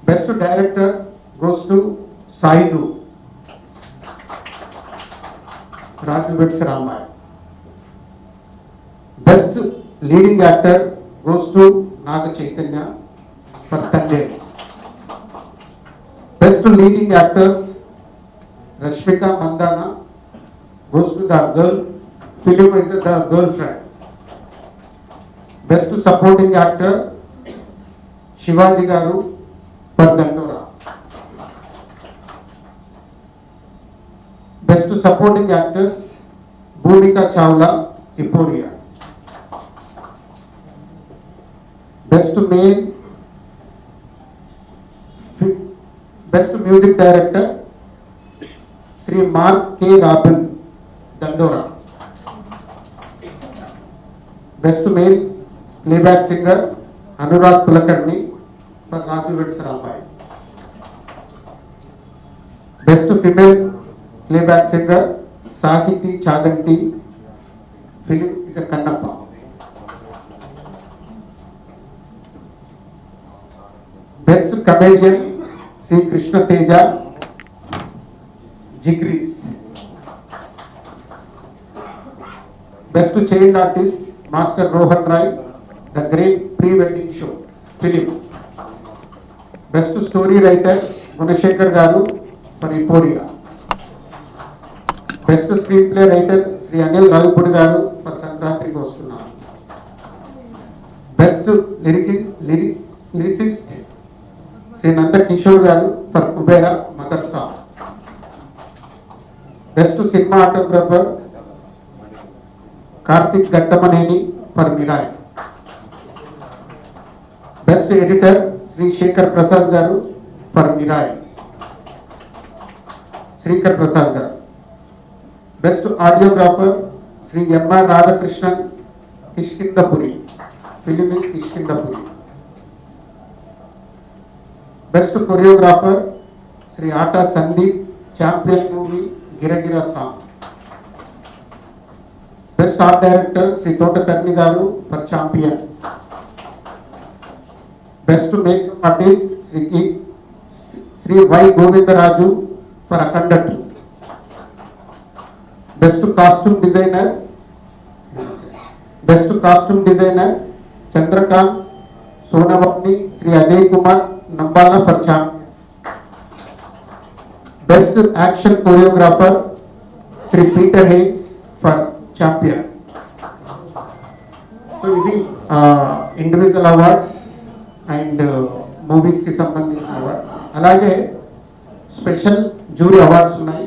Best director goes to Saidu, Raju Vets Ramaya. Best leading actor goes to Naga Chaitanya for Tanjay. Best leading actors, Rashmika Mandana goes to the girl, film is the girlfriend. Best supporting actor, Shivaji Garu for Dandora. Best supporting actress, Bhumika Chawla, Euphoria. Best male, Best music director, Sri Mark K. Rabin, Dandora. Best male playback singer, Anurag Kulakarni for Raju Vets Ramaya. Best female playback singer, Sahiti Chaganti, film is a Kannappa. Best comedian, Sri Krishna Teja, Jigris. Best child artist, Master Rohan Rai, The Great Pre-Wedding Show, film. Best story writer, Gunashekar Garu for Euphoria. Best screenplay writer, Sri Anil Ravipudi Garu for Sankranti Kostunna. Best lyricist, Sri Nanda Kishore Garu for Kubera Madarsa. Best cinema autographer, Karthik Gattamaneni for Mirai. Best editor, Sri Shekhar Prasad Garu for Mirai. Srikar Prasad Garu. Best audiographer, Sri M.R. Radhakrishnan, Kishkindapuri. Film is Kishkindapuri. Best choreographer, Sri Ata Sandeep, Champion movie, Gira Gira song. Best art director, Sri Totakarni Garu for Champion. Best makeup artist, Sri Y. Govindaraju for Akhanda 2. Best costume designer, Chandrakant Sonavapni, Sri Ajay Kumar Nambala for Champion. Best action choreographer, Sri Peter Hayes for Champion. So ఇది individual awards and మూవీస్కి సంబంధించిన awards. అలాగే special jury awards ఉన్నాయి.